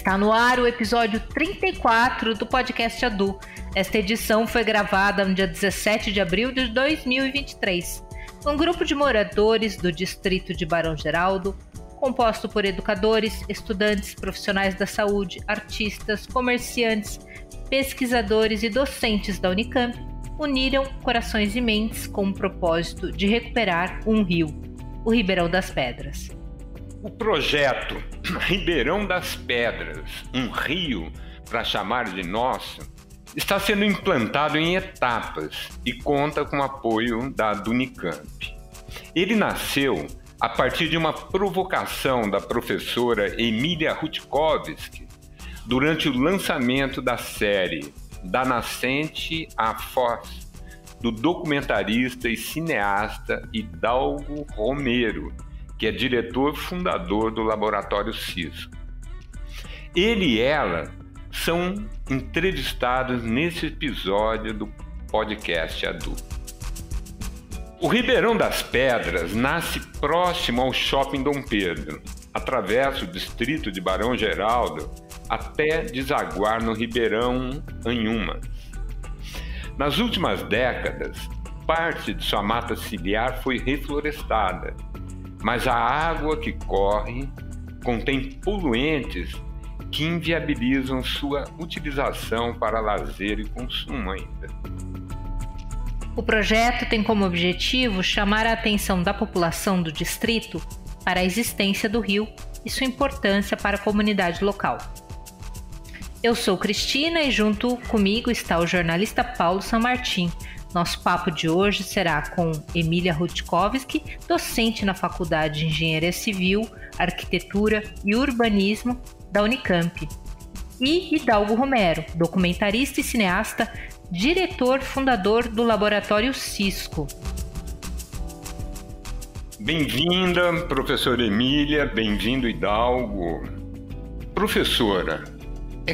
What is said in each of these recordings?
Está no ar o episódio 34 do podcast Adu. Esta edição foi gravada no dia 17 de abril de 2023. Um grupo de moradores do distrito de Barão Geraldo, composto por educadores, estudantes, profissionais da saúde, artistas, comerciantes, pesquisadores e docentes da Unicamp, uniram corações e mentes com o propósito de recuperar um rio, o Ribeirão das Pedras. O projeto Ribeirão das Pedras, um rio para chamar de nosso, está sendo implantado em etapas e conta com o apoio da Unicamp. Ele nasceu a partir de uma provocação da professora Emília Rutkowski durante o lançamento da série Da Nascente à Foz, do documentarista e cineasta Hidalgo Romero, que é diretor fundador do Laboratório Cisco. Ele e ela são entrevistados nesse episódio do podcast Adu. O Ribeirão das Pedras nasce próximo ao Shopping Dom Pedro, atravessa o distrito de Barão Geraldo até desaguar no Ribeirão Anhumas. Nas últimas décadas, parte de sua mata ciliar foi reflorestada, mas a água que corre contém poluentes que inviabilizam sua utilização para lazer e consumo ainda. O projeto tem como objetivo chamar a atenção da população do distrito para a existência do rio e sua importância para a comunidade local. Eu sou Cristina e junto comigo está o jornalista Paulo Sanmartin. Nosso papo de hoje será com Emília Rutkowski, docente na Faculdade de Engenharia Civil, Arquitetura e Urbanismo da Unicamp, e Hidalgo Romero, documentarista e cineasta, diretor fundador do Laboratório Cisco. Bem-vinda, professora Emília, bem-vindo, Hidalgo. Professora,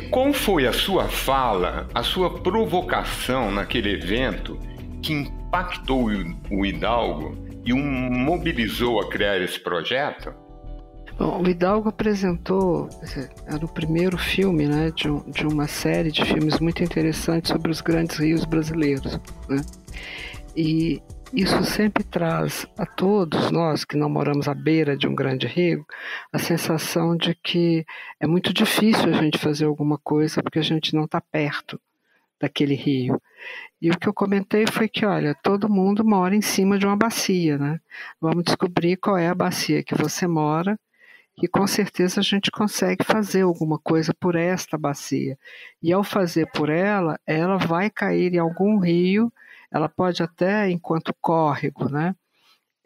qual foi a sua fala, a sua provocação naquele evento que impactou o Hidalgo e o mobilizou a criar esse projeto? Bom, o Hidalgo apresentou, era o primeiro filme, né, de uma série de filmes muito interessantes sobre os grandes rios brasileiros, né? E isso sempre traz a todos nós que não moramos à beira de um grande rio a sensação de que é muito difícil a gente fazer alguma coisa porque a gente não está perto daquele rio. E o que eu comentei foi que, olha, todo mundo mora em cima de uma bacia, né? Vamos descobrir qual é a bacia que você mora e com certeza a gente consegue fazer alguma coisa por esta bacia. E ao fazer por ela, ela vai cair em algum rio, ela pode até, enquanto córrego, né?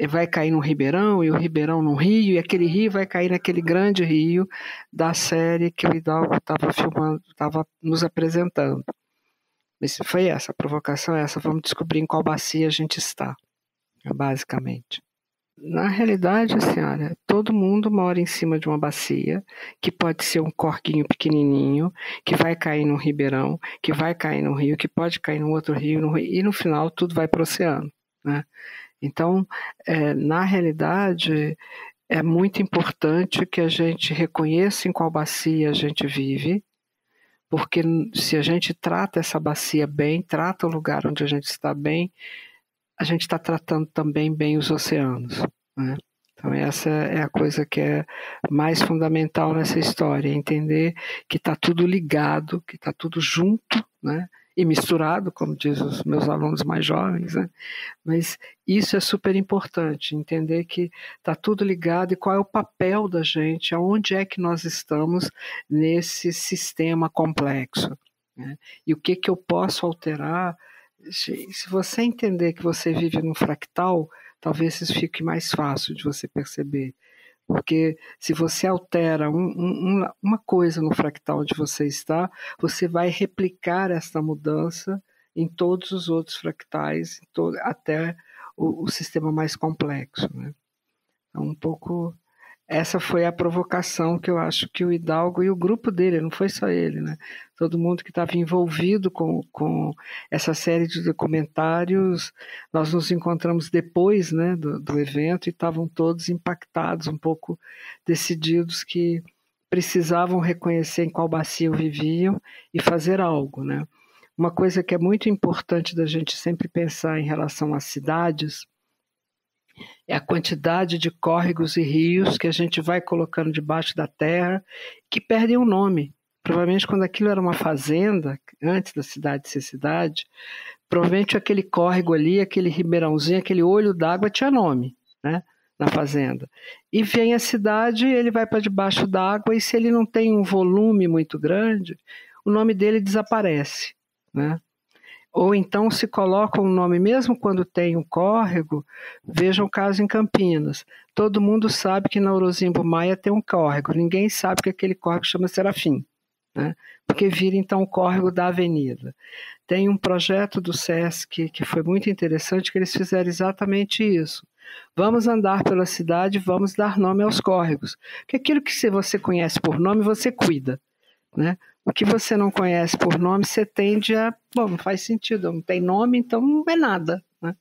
Vai cair num ribeirão, e o ribeirão num rio, e aquele rio vai cair naquele grande rio da série que o Hidalgo estava filmando, estava nos apresentando. Mas foi essa, a provocação é essa, vamos descobrir em qual bacia a gente está, basicamente. Na realidade, assim, olha, todo mundo mora em cima de uma bacia, que pode ser um corguinho pequenininho, que vai cair num ribeirão, que vai cair num rio, que pode cair num outro rio, e no final tudo vai para o oceano, né? Então, na realidade, é muito importante que a gente reconheça em qual bacia a gente vive, porque se a gente trata essa bacia bem, trata o lugar onde a gente está bem, a gente está tratando também bem os oceanos, né? Então essa é a coisa que é mais fundamental nessa história, entender que está tudo ligado, que está tudo junto, né? E misturado, como diz os meus alunos mais jovens, né? Mas isso é super importante, entender que está tudo ligado e qual é o papel da gente, aonde é que nós estamos nesse sistema complexo, né? E o que eu posso alterar. Se você entender que você vive num fractal, talvez isso fique mais fácil de você perceber. Porque se você altera uma coisa no fractal onde você está, você vai replicar essa mudança em todos os outros fractais, até o sistema mais complexo, né? Então, um pouco essa foi a provocação que eu acho que o Hidalgo e o grupo dele, não foi só ele, né? Todo mundo que estava envolvido com essa série de documentários, nós nos encontramos depois, né, do evento e estavam todos impactados, um pouco decididos que precisavam reconhecer em qual bacia viviam e fazer algo, né? Uma coisa que é muito importante da gente sempre pensar em relação às cidades é a quantidade de córregos e rios que a gente vai colocando debaixo da terra que perdem o nome. Provavelmente quando aquilo era uma fazenda, antes da cidade ser cidade, provavelmente aquele córrego ali, aquele ribeirãozinho, aquele olho d'água tinha nome, né, na fazenda. E vem a cidade, ele vai para debaixo d'água e se ele não tem um volume muito grande, o nome dele desaparece, né? Ou então se coloca um nome, mesmo quando tem um córrego, vejam o caso em Campinas. Todo mundo sabe que na Orozimbo Maia tem um córrego, ninguém sabe que aquele córrego chama Serafim, né? Porque vira então o córrego da avenida. Tem um projeto do SESC que foi muito interessante, que eles fizeram exatamente isso. Vamos andar pela cidade, vamos dar nome aos córregos. Porque aquilo que você conhece por nome, você cuida, né? O que você não conhece por nome, você tende a... Bom, não faz sentido, não tem nome, então não é nada, né?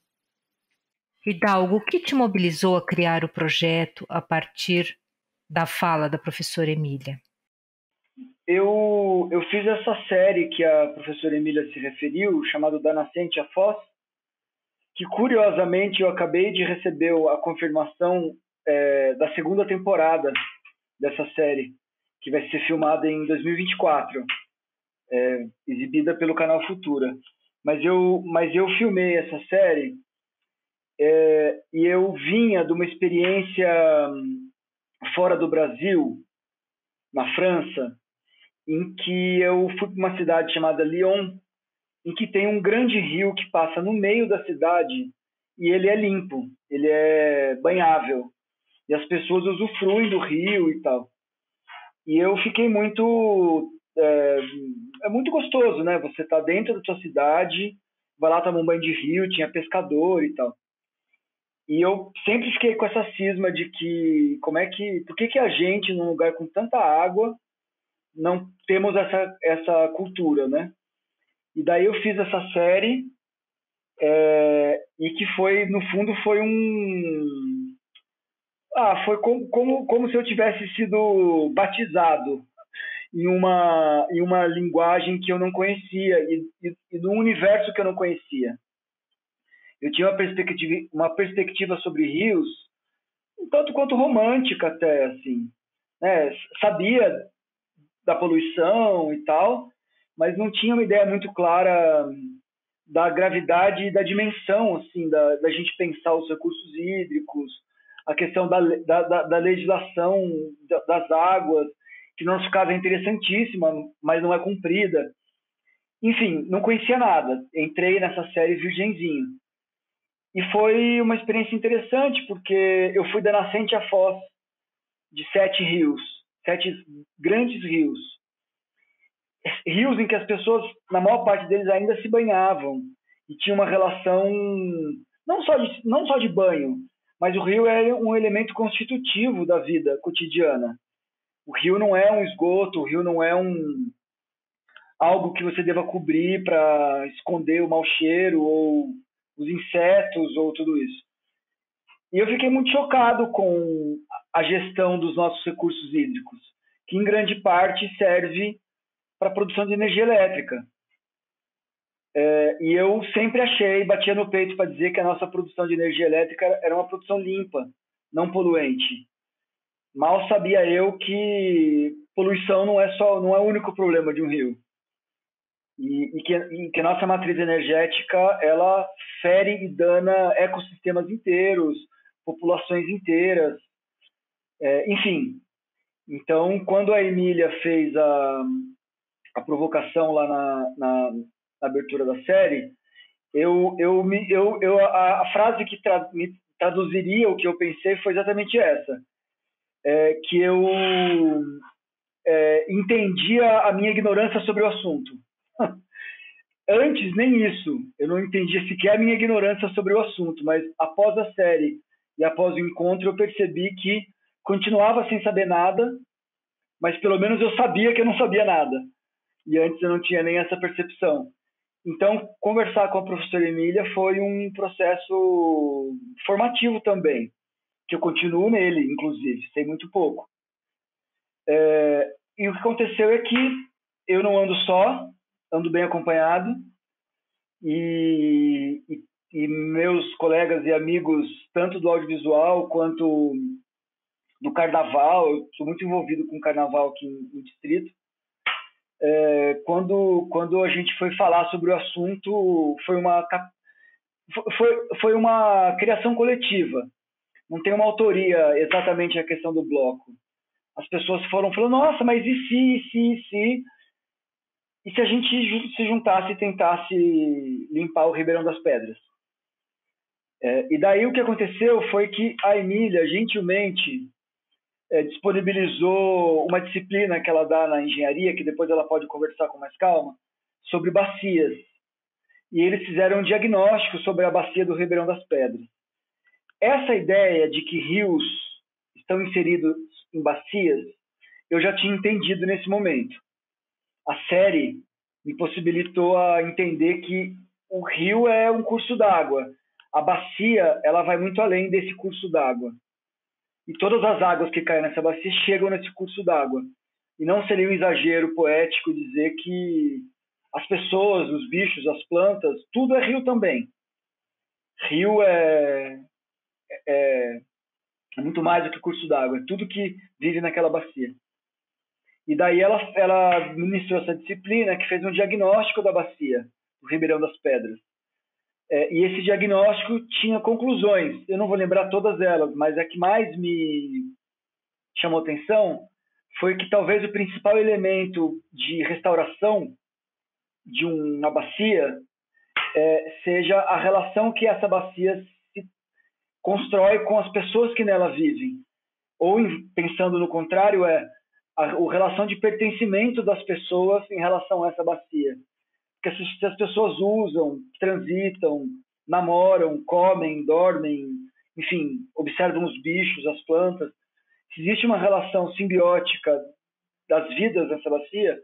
Hidalgo, o que te mobilizou a criar o projeto a partir da fala da professora Emília? Eu fiz essa série que a professora Emília se referiu, chamada Da Nascente à Foz, que curiosamente eu acabei de receber a confirmação da segunda temporada dessa série, que vai ser filmada em 2024, exibida pelo canal Futura. Mas eu filmei essa série e eu vinha de uma experiência fora do Brasil, na França, em que eu fui para uma cidade chamada Lyon, em que tem um grande rio que passa no meio da cidade e ele é limpo, ele é banhável e as pessoas usufruem do rio e tal. E eu fiquei muito... É muito gostoso, né? Você tá dentro da sua cidade, vai lá tomar um banho de rio, tinha pescador e tal. E eu sempre fiquei com essa cisma de que... Por que a gente, num lugar com tanta água, não temos essa cultura, né? E daí eu fiz essa série e que foi, no fundo, foi foi como se eu tivesse sido batizado em uma linguagem que eu não conhecia e num universo que eu não conhecia. Eu tinha uma perspectiva sobre rios um tanto quanto romântica até, assim, né? Sabia da poluição e tal, mas não tinha uma ideia muito clara da gravidade e da dimensão, assim, da gente pensar os recursos hídricos, a questão da legislação das águas, que no nosso caso é interessantíssima, mas não é cumprida. Enfim, não conhecia nada. Entrei nessa série virgenzinho. E foi uma experiência interessante, porque eu fui da nascente à foz de 7 rios, 7 grandes rios. Rios em que as pessoas, na maior parte deles, ainda se banhavam. E tinha uma relação, não só de banho, mas o rio é um elemento constitutivo da vida cotidiana. O rio não é um esgoto, o rio não é algo que você deva cobrir para esconder o mau cheiro ou os insetos ou tudo isso. E eu fiquei muito chocado com a gestão dos nossos recursos hídricos, que em grande parte serve para a produção de energia elétrica. E eu sempre batia no peito para dizer que a nossa produção de energia elétrica era uma produção limpa, não poluente. Mal sabia eu que poluição não é o único problema de um rio. E que a nossa matriz energética, ela fere e dana ecossistemas inteiros, populações inteiras, enfim. Então, quando a Emília fez a provocação lá na abertura da série, a frase que me traduziria o que eu pensei foi exatamente essa, que eu entendia a minha ignorância sobre o assunto. Antes, nem isso. Eu não entendia sequer a minha ignorância sobre o assunto, mas após a série e após o encontro, eu percebi que continuava sem saber nada, mas pelo menos eu sabia que eu não sabia nada. E antes eu não tinha nem essa percepção. Então, conversar com a professora Emília foi um processo formativo também, que eu continuo nele, inclusive, sei muito pouco. E o que aconteceu é que eu não ando só, ando bem acompanhado, e meus colegas e amigos, tanto do audiovisual quanto do carnaval, eu sou muito envolvido com o carnaval aqui no distrito. Quando a gente foi falar sobre o assunto, foi uma criação coletiva. Não tem uma autoria exatamente a questão do bloco. As pessoas foram falando, nossa, mas e se? E se a gente se juntasse e tentasse limpar o Ribeirão das Pedras? E daí o que aconteceu foi que a Emília, gentilmente, disponibilizou uma disciplina que ela dá na engenharia, que depois ela pode conversar com mais calma, sobre bacias. E eles fizeram um diagnóstico sobre a bacia do Ribeirão das Pedras. Essa ideia de que rios estão inseridos em bacias, eu já tinha entendido nesse momento. A série me possibilitou a entender que o rio é um curso d'água. A bacia, ela vai muito além desse curso d'água. E todas as águas que caem nessa bacia chegam nesse curso d'água. E não seria um exagero poético dizer que as pessoas, os bichos, as plantas, tudo é rio também. Rio é muito mais do que curso d'água, é tudo que vive naquela bacia. E daí ela ministrou essa disciplina que fez um diagnóstico da bacia, do Ribeirão das Pedras. E esse diagnóstico tinha conclusões. Eu não vou lembrar todas elas, mas a que mais me chamou atenção foi que talvez o principal elemento de restauração de uma bacia seja a relação que essa bacia se constrói com as pessoas que nela vivem. Ou, pensando no contrário, a relação de pertencimento das pessoas em relação a essa bacia. Porque se as pessoas usam, transitam, namoram, comem, dormem, enfim, observam os bichos, as plantas, se existe uma relação simbiótica das vidas nessa bacia,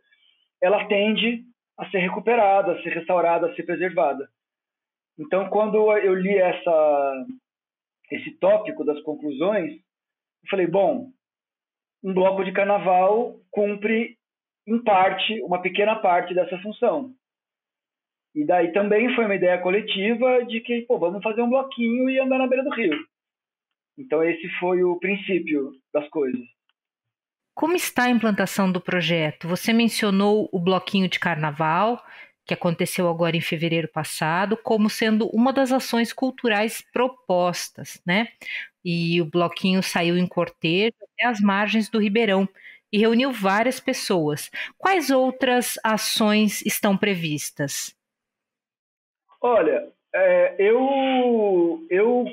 ela tende a ser recuperada, a ser restaurada, a ser preservada. Então, quando eu li esse tópico das conclusões, eu falei, bom, um bloco de carnaval cumpre, em parte, uma pequena parte dessa função. E daí também foi uma ideia coletiva de que, vamos fazer um bloquinho e andar na beira do rio. Então esse foi o princípio das coisas. Como está a implantação do projeto? Você mencionou o bloquinho de carnaval, que aconteceu agora em fevereiro passado, como sendo uma das ações culturais propostas, né? E o bloquinho saiu em cortejo até as margens do Ribeirão e reuniu várias pessoas. Quais outras ações estão previstas? Olha, eu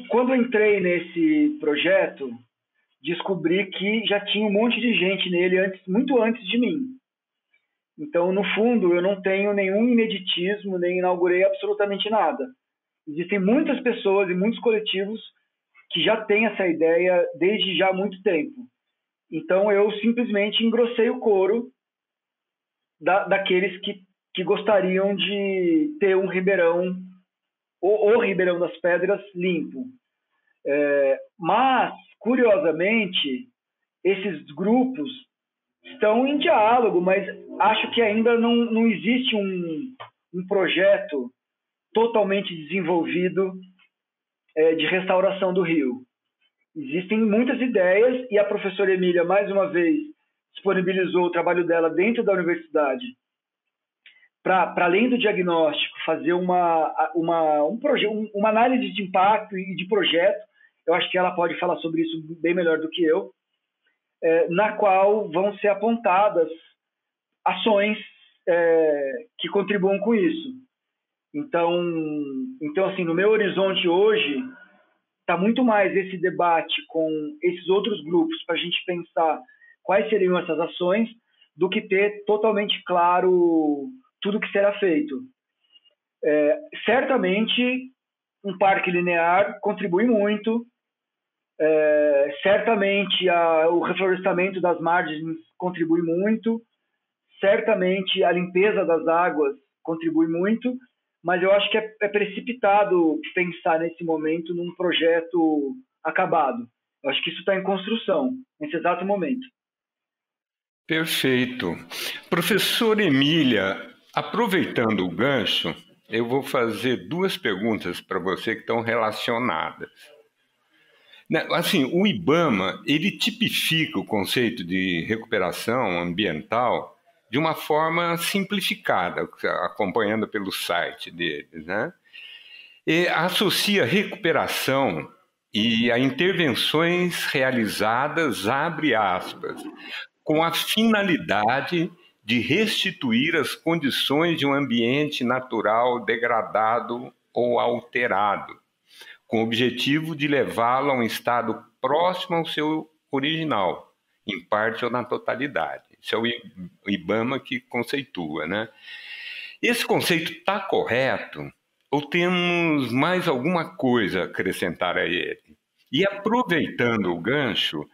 quando entrei nesse projeto, descobri que já tinha um monte de gente nele muito antes de mim. Então, no fundo, eu não tenho nenhum ineditismo, nem inaugurei absolutamente nada. Existem muitas pessoas e muitos coletivos que já têm essa ideia desde já há muito tempo. Então, eu simplesmente engrossei o coro daqueles que gostariam de ter um Ribeirão, o Ribeirão das Pedras, limpo. Mas, curiosamente, esses grupos estão em diálogo, mas acho que ainda não existe um projeto totalmente desenvolvido de restauração do rio. Existem muitas ideias e a professora Emília, mais uma vez, disponibilizou o trabalho dela dentro da universidade para além do diagnóstico, fazer uma análise de impacto e de projeto. Eu acho que ela pode falar sobre isso bem melhor do que eu, na qual vão ser apontadas ações que contribuam com isso. Então, assim, no meu horizonte hoje, está muito mais esse debate com esses outros grupos para a gente pensar quais seriam essas ações do que ter totalmente claro tudo que será feito. Certamente, um parque linear contribui muito, certamente o reflorestamento das margens contribui muito, certamente a limpeza das águas contribui muito, mas eu acho que é precipitado pensar nesse momento num projeto acabado. Eu acho que isso está em construção, nesse exato momento. Perfeito. Professor Emília, aproveitando o gancho, eu vou fazer 2 perguntas para você que estão relacionadas. Assim, o IBAMA, ele tipifica o conceito de recuperação ambiental de uma forma simplificada, acompanhando pelo site deles, né? E associa recuperação e a intervenções realizadas, abre aspas, com a finalidade de restituir as condições de um ambiente natural degradado ou alterado, com o objetivo de levá-lo a um estado próximo ao seu original, em parte ou na totalidade. Isso é o IBAMA que conceitua, né? Esse conceito está correto ou temos mais alguma coisa a acrescentar a ele? E aproveitando o gancho,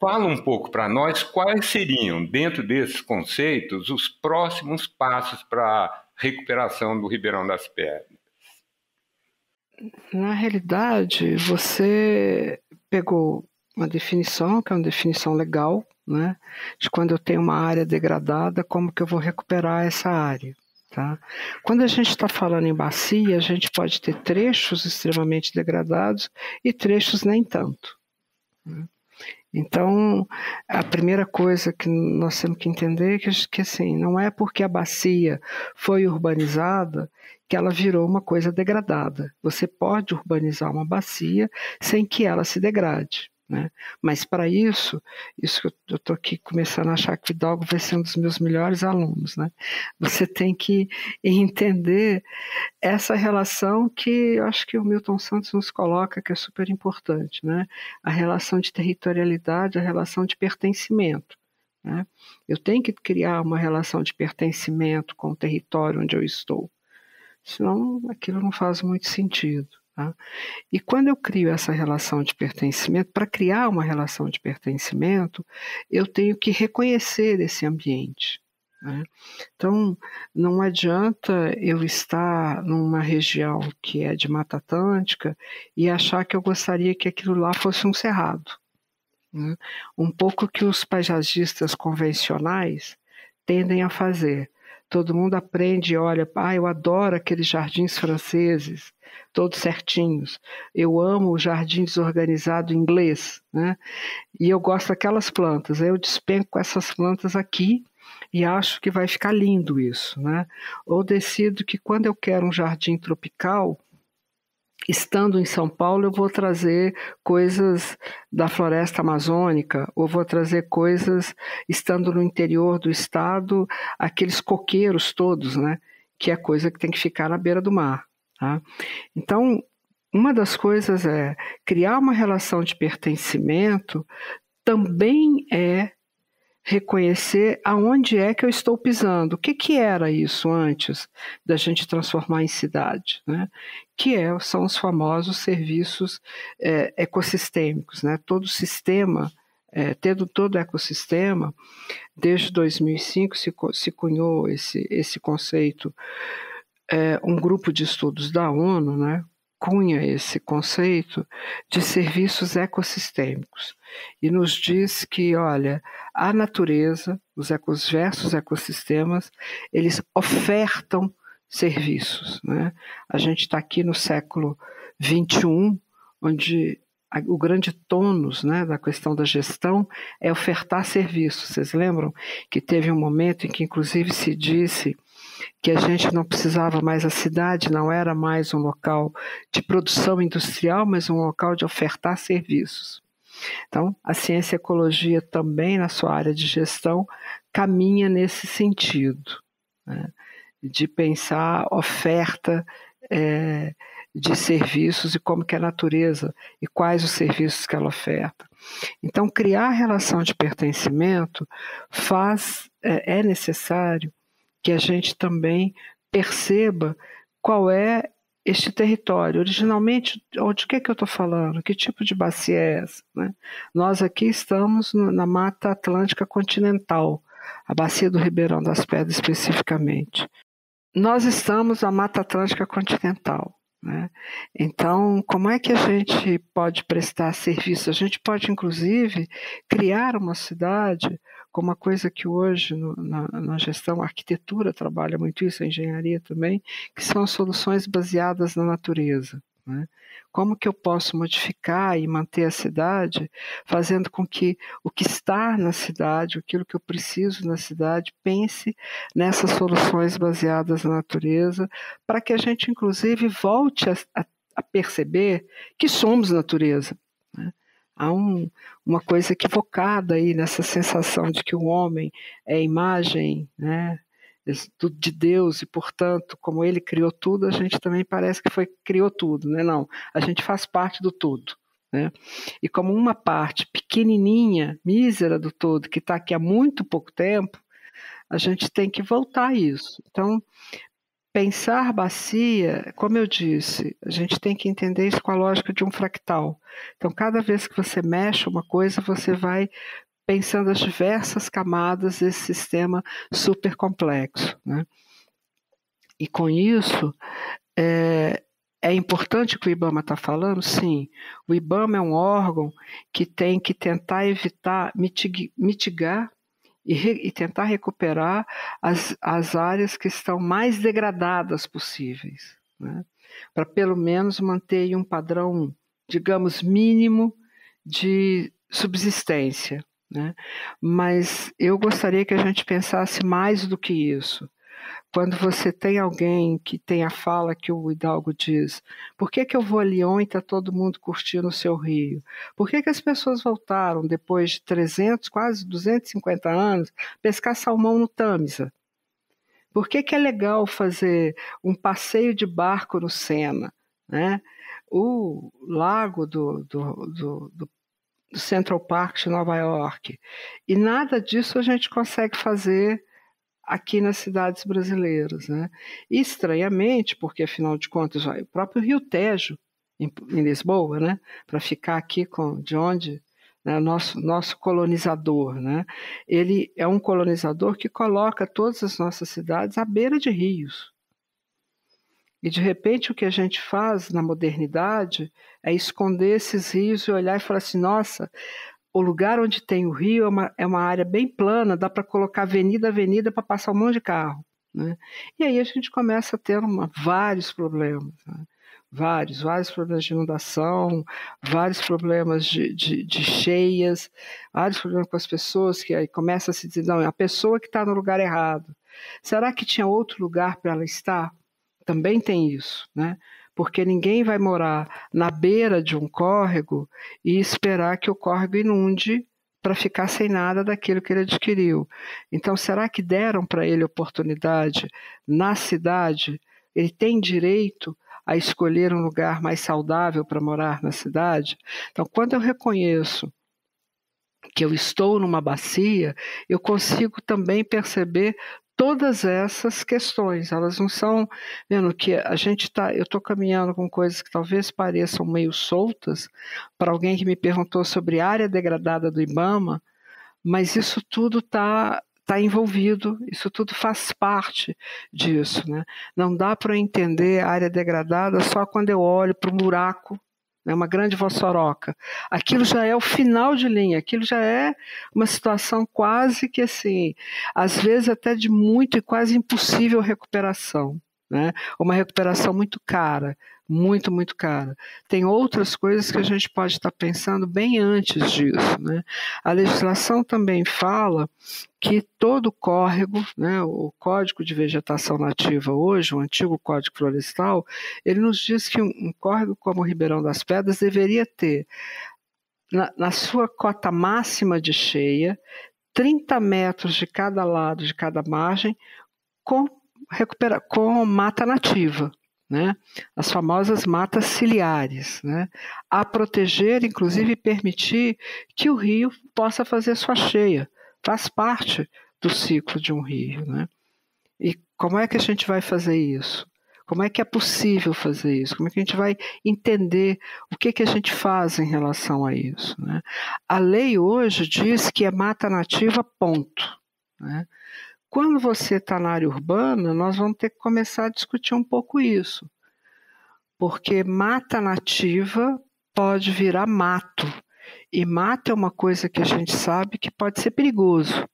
fala um pouco para nós quais seriam, dentro desses conceitos, os próximos passos para a recuperação do Ribeirão das Pedras. Na realidade, você pegou uma definição, que é uma definição legal, né, de quando eu tenho uma área degradada, como que eu vou recuperar essa área. Tá? Quando a gente está falando em bacia, a gente pode ter trechos extremamente degradados e trechos nem tanto. Né? Então, a primeira coisa que nós temos que entender é que assim, não é porque a bacia foi urbanizada que ela virou uma coisa degradada. Você pode urbanizar uma bacia sem que ela se degrade. Né? Mas para isso que eu estou aqui começando a achar que o Hidalgo vai ser um dos meus melhores alunos, né? Você tem que entender essa relação que eu acho que o Milton Santos nos coloca, que é super importante, né? A relação de territorialidade, a relação de pertencimento. Né? Eu tenho que criar uma relação de pertencimento com o território onde eu estou, senão aquilo não faz muito sentido. Tá? E quando eu crio essa relação de pertencimento, para criar uma relação de pertencimento, eu tenho que reconhecer esse ambiente. Né? Então, não adianta eu estar numa região que é de Mata Atlântica e achar que eu gostaria que aquilo lá fosse um cerrado. Né? Um pouco que os paisagistas convencionais tendem a fazer. Todo mundo aprende e olha, eu adoro aqueles jardins franceses, todos certinhos. Eu amo o jardim desorganizado inglês, né? E eu gosto daquelas plantas. Aí eu despenco com essas plantas aqui e acho que vai ficar lindo isso, né? Ou decido que quando eu quero um jardim tropical, estando em São Paulo, eu vou trazer coisas da floresta amazônica, ou vou trazer coisas, estando no interior do estado, aqueles coqueiros todos, né? Que é coisa que tem que ficar na beira do mar. Tá? Então, uma das coisas é criar uma relação de pertencimento, também é reconhecer aonde é que eu estou pisando. O que era isso antes da gente transformar em cidade? Né? São os famosos serviços ecossistêmicos. Né? Todo sistema, todo ecossistema, desde 2005 se cunhou esse conceito, um grupo de estudos da ONU, né? Cunha esse conceito de serviços ecossistêmicos e nos diz que, olha, a natureza, os diversos ecossistemas, eles ofertam serviços. Né? A gente está aqui no século XXI, onde o grande tônus, né, da questão da gestão é ofertar serviços. Vocês lembram que teve um momento em que, inclusive, se disse que a gente não precisava mais, a cidade não era mais um local de produção industrial, mas um local de ofertar serviços. Então, a ciência e a ecologia também, na sua área de gestão, caminha nesse sentido, né, de pensar oferta de serviços e como que é a natureza e quais os serviços que ela oferta. Então, criar a relação de pertencimento é necessário que a gente também perceba qual é este território. Originalmente, de que eu estou falando? Que tipo de bacia é essa? Né? Nós aqui estamos na Mata Atlântica Continental, a bacia do Ribeirão das Pedras especificamente. Nós estamos na Mata Atlântica Continental. né? Então, como é que a gente pode prestar serviço? A gente pode, inclusive, criar uma cidade, com uma coisa que hoje na gestão, a arquitetura trabalha muito isso, a engenharia também, que são as soluções baseadas na natureza, né? Como que eu posso modificar e manter a cidade, fazendo com que o que está na cidade, aquilo que eu preciso na cidade, pense nessas soluções baseadas na natureza, para que a gente, inclusive, volte a perceber que somos natureza, né? Há uma coisa equivocada aí nessa sensação de que o homem é imagem, né, de Deus, e, portanto, como ele criou tudo, a gente também parece que criou tudo, né? Não, a gente faz parte do todo, né? E como uma parte pequenininha, mísera do todo, que está aqui há muito pouco tempo, a gente tem que voltar a isso. Então, pensar bacia, como eu disse, a gente tem que entender isso com a lógica de um fractal. Então, cada vez que você mexe uma coisa, você vai pensando as diversas camadas desse sistema super complexo, né? E com isso, é importante o que o IBAMA está falando? Sim. O IBAMA é um órgão que tem que tentar evitar, mitigar e tentar recuperar as áreas que estão mais degradadas possíveis, né? Para pelo menos manter um padrão, digamos, mínimo de subsistência, né? Mas eu gostaria que a gente pensasse mais do que isso. Quando você tem alguém que tem a fala que o Hidalgo diz, por que eu vou a Lyon e está todo mundo curtindo o seu rio? Por que as pessoas voltaram, depois de 300, quase 250 anos, pescar salmão no Tâmisa? Por que é legal fazer um passeio de barco no Sena, né? O lago do Central Park de Nova York. E nada disso a gente consegue fazer aqui nas cidades brasileiras, né? E, estranhamente, porque afinal de contas o próprio Rio Tejo, em Lisboa, né? Para ficar aqui de onde, né, nosso colonizador, né? Ele é um colonizador que coloca todas as nossas cidades à beira de rios. E, de repente, o que a gente faz na modernidade é esconder esses rios e olhar e falar assim, nossa, o lugar onde tem o rio é uma área bem plana, dá para colocar avenida para passar um monte de carro, né? E aí a gente começa a ter vários problemas, né? Vários problemas de inundação, vários problemas de cheias, vários problemas com as pessoas, que aí começa a se dizer, não, é a pessoa que está no lugar errado. Será que tinha outro lugar para ela estar? Também tem isso, né? Porque ninguém vai morar na beira de um córrego e esperar que o córrego inunde para ficar sem nada daquilo que ele adquiriu. Então, será que deram para ele oportunidade na cidade? Ele tem direito a escolher um lugar mais saudável para morar na cidade? Então, quando eu reconheço que eu estou numa bacia, eu consigo também perceber todas essas questões. Elas não são, vendo que eu estou caminhando com coisas que talvez pareçam meio soltas para alguém que me perguntou sobre a área degradada do IBAMA, mas isso tudo está envolvido, isso tudo faz parte disso, né? Não dá para entender a área degradada só quando eu olho para um buraco, uma grande vossoroca. Aquilo já é o final de linha, aquilo já é uma situação quase que assim, às vezes até de muito e quase impossível recuperação, né? Uma recuperação muito cara, muito, muito cara. Tem outras coisas que a gente pode estar pensando bem antes disso, né? A legislação também fala que todo córrego, né, o Código de Vegetação Nativa hoje, o antigo Código Florestal, ele nos diz que um córrego como o Ribeirão das Pedras deveria ter, na sua cota máxima de cheia, 30 metros de cada lado, de cada margem, com mata nativa, né? As famosas matas ciliares, né? A proteger, inclusive permitir que o rio possa fazer sua cheia. Faz parte do ciclo de um rio, né? E como é que a gente vai fazer isso? Como é que é possível fazer isso? Como é que a gente vai entender o que a gente faz em relação a isso, né? A lei hoje diz que é mata nativa, ponto, né? Quando você está na área urbana, nós vamos ter que começar a discutir um pouco isso. porque mata nativa pode virar mato. E mato é uma coisa que a gente sabe que pode ser perigoso,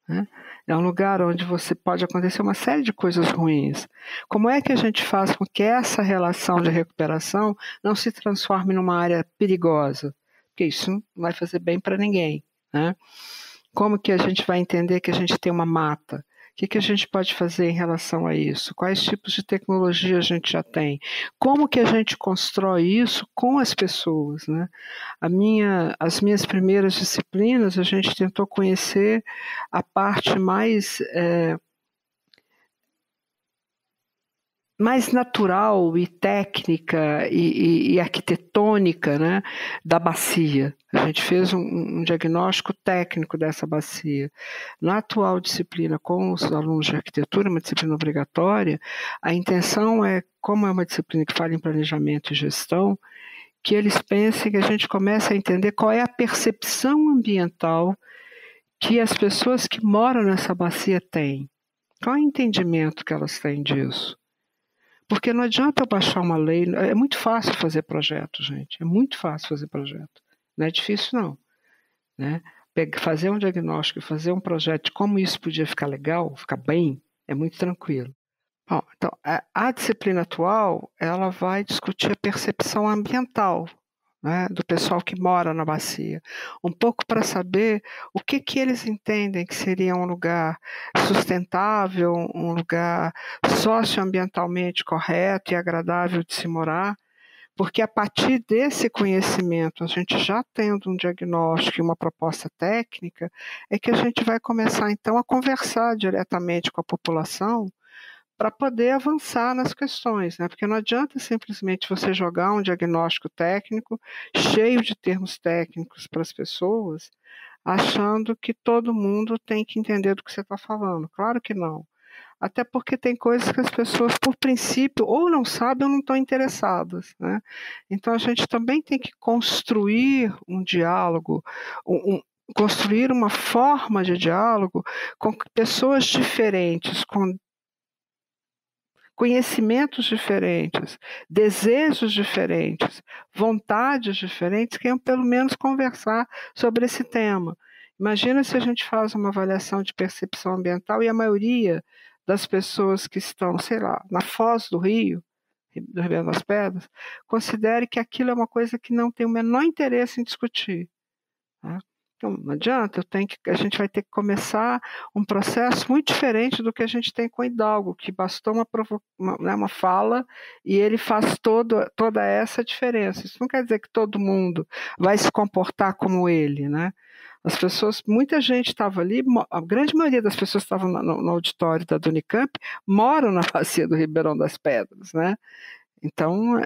né? É um lugar onde pode acontecer uma série de coisas ruins. Como é que a gente faz com que essa relação de recuperação não se transforme numa área perigosa? Porque isso não vai fazer bem para ninguém, né? Como que a gente vai entender que a gente tem uma mata? O que a gente pode fazer em relação a isso? Quais tipos de tecnologia a gente já tem? Como que a gente constrói isso com as pessoas, né? As minhas primeiras disciplinas, a gente tentou conhecer a parte mais natural e técnica e arquitetônica, né, da bacia. A gente fez um diagnóstico técnico dessa bacia. Na atual disciplina, com os alunos de arquitetura, uma disciplina obrigatória, a intenção é, como é uma disciplina que fala em planejamento e gestão, que eles pensem que a gente comece a entender qual é a percepção ambiental que as pessoas que moram nessa bacia têm. Qual é o entendimento que elas têm disso? Porque não adianta eu baixar uma lei, é muito fácil fazer projeto, gente, é muito fácil fazer projeto, não é difícil não, né? Fazer um diagnóstico e fazer um projeto de como isso podia ficar legal, ficar bem, é muito tranquilo. Bom, então, a disciplina atual, ela vai discutir a percepção ambiental, né, do pessoal que mora na bacia, um pouco para saber o que eles entendem que seria um lugar sustentável, um lugar socioambientalmente correto e agradável de se morar, porque a partir desse conhecimento, a gente já tendo um diagnóstico e uma proposta técnica, é que a gente vai começar então a conversar diretamente com a população para poder avançar nas questões, né? Porque não adianta simplesmente você jogar um diagnóstico técnico cheio de termos técnicos para as pessoas, achando que todo mundo tem que entender do que você está falando. Claro que não. Até porque tem coisas que as pessoas, por princípio, ou não sabem ou não estão interessadas, né? Então a gente também tem que construir um diálogo, construir uma forma de diálogo com pessoas diferentes, com conhecimentos diferentes, desejos diferentes, vontades diferentes, queiram pelo menos conversar sobre esse tema. Imagina se a gente faz uma avaliação de percepção ambiental e a maioria das pessoas que estão, sei lá, na foz do Rio, do Ribeirão das Pedras, considere que aquilo é uma coisa que não tem o menor interesse em discutir, né? Então, não adianta, a gente vai ter que começar um processo muito diferente do que a gente tem com o Hidalgo, que bastou uma fala e ele faz toda essa diferença. Isso não quer dizer que todo mundo vai se comportar como ele, né? As pessoas, muita gente estava ali, a grande maioria das pessoas que estavam no auditório da Unicamp moram na bacia do Ribeirão das Pedras, né? Então,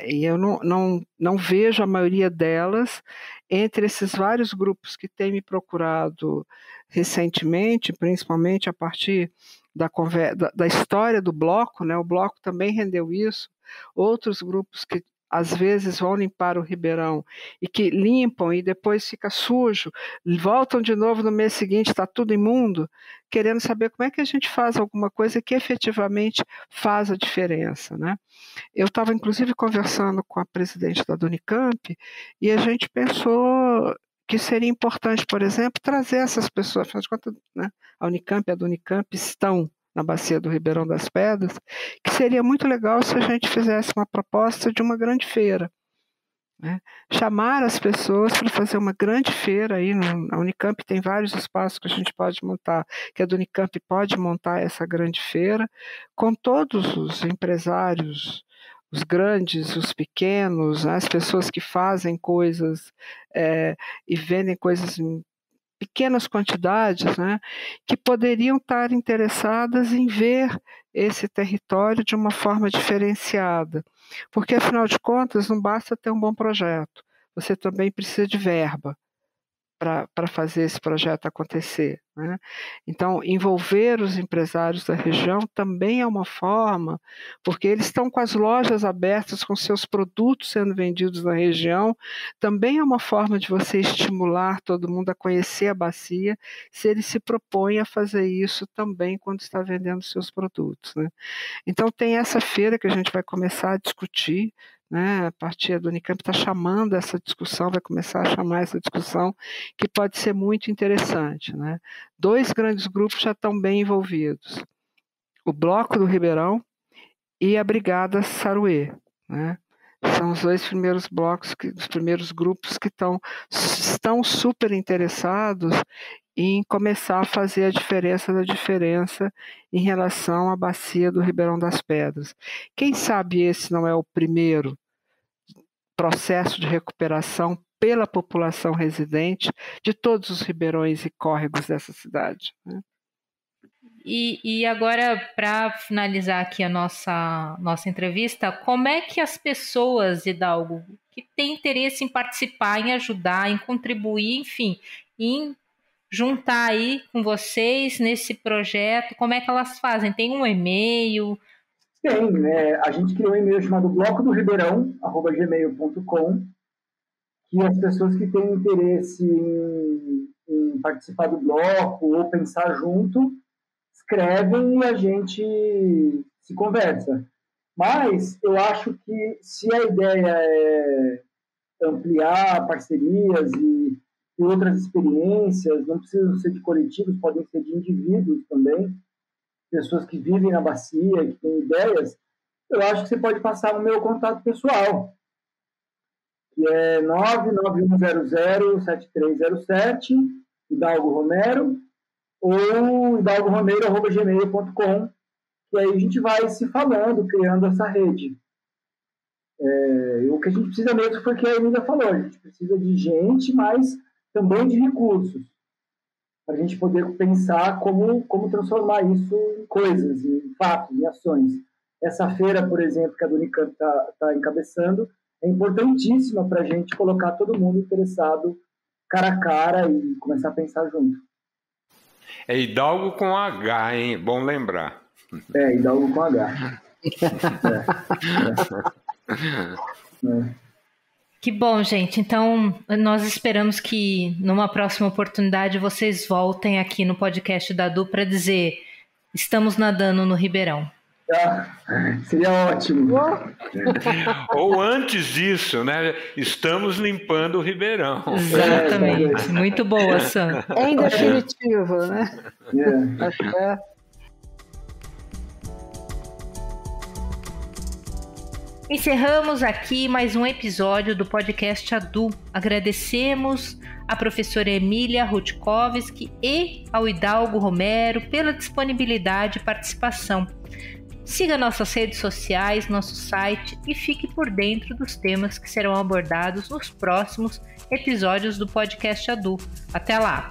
eu não vejo a maioria delas entre esses vários grupos que têm me procurado recentemente, principalmente a partir da história do bloco, né? O bloco também rendeu isso, outros grupos que às vezes vão limpar o Ribeirão e que limpam e depois fica sujo, voltam de novo no mês seguinte, está tudo imundo, querendo saber como é que a gente faz alguma coisa que efetivamente faz a diferença, né? Eu estava, inclusive, conversando com a presidente da Unicamp e a gente pensou que seria importante, por exemplo, trazer essas pessoas, afinal de contas, né, a Unicamp e a Unicamp estão na bacia do Ribeirão das Pedras, que seria muito legal se a gente fizesse uma proposta de uma grande feira, né? Chamar as pessoas para fazer uma grande feira aí, a Unicamp tem vários espaços que a gente pode montar, que a Unicamp pode montar essa grande feira, com todos os empresários, os grandes, os pequenos, as pessoas que fazem coisas e vendem coisas em pequenas quantidades, né, que poderiam estar interessadas em ver esse território de uma forma diferenciada. Porque, afinal de contas, não basta ter um bom projeto, você também precisa de verba para fazer esse projeto acontecer, né? Então, envolver os empresários da região também é uma forma, porque eles estão com as lojas abertas, com seus produtos sendo vendidos na região, também é uma forma de você estimular todo mundo a conhecer a bacia, se ele se propõe a fazer isso também quando está vendendo seus produtos, né? Então, tem essa feira que a gente vai começar a discutir, né? A partir do Unicamp está chamando essa discussão, vai começar a chamar essa discussão, que pode ser muito interessante, né? 2 grandes grupos já estão bem envolvidos, o Bloco do Ribeirão e a Brigada Saruê, né? São os 2 primeiros blocos, os primeiros grupos que estão super interessados em começar a fazer a diferença da diferença em relação à bacia do Ribeirão das Pedras. Quem sabe esse não é o primeiro processo de recuperação pela população residente de todos os ribeirões e córregos dessa cidade, né? E agora, para finalizar aqui a nossa entrevista, como é que as pessoas, Hidalgo, que têm interesse em participar, em ajudar, em contribuir, enfim, em juntar aí com vocês nesse projeto, como é que elas fazem? Tem um e-mail? Tem, a gente criou um e-mail chamado blocodoribeirão@gmail.com, que as pessoas que têm interesse em participar do bloco ou pensar junto, escrevem e a gente se conversa. Mas eu acho que se a ideia é ampliar parcerias e outras experiências, não precisam ser de coletivos, podem ser de indivíduos também, pessoas que vivem na bacia, que têm ideias, eu acho que você pode passar o meu contato pessoal, que é 991007307, Hidalgo Romero, ou hidalgoromero@gmail.com, e aí a gente vai se falando, criando essa rede. O que a gente precisa mesmo foi o que a Emília falou, a gente precisa de gente, mas também de recursos, para a gente poder pensar como transformar isso em coisas, em fatos, em ações. Essa feira, por exemplo, que a do Unicamp está encabeçando, é importantíssima para a gente colocar todo mundo interessado cara a cara e começar a pensar junto. É Hidalgo com H, hein? Bom lembrar. Hidalgo com H. Que bom, gente. Então, nós esperamos que numa próxima oportunidade vocês voltem aqui no podcast da Du para dizer: estamos nadando no Ribeirão. Seria ótimo. Ou antes disso, né? Estamos limpando o Ribeirão. Exatamente. Muito boa, Sam. Em definitivo, né? Encerramos aqui mais um episódio do podcast ADU. Agradecemos à professora Emília Rutkovski e ao Hidalgo Romero pela disponibilidade e participação. Siga nossas redes sociais, nosso site e fique por dentro dos temas que serão abordados nos próximos episódios do podcast ADU. Até lá!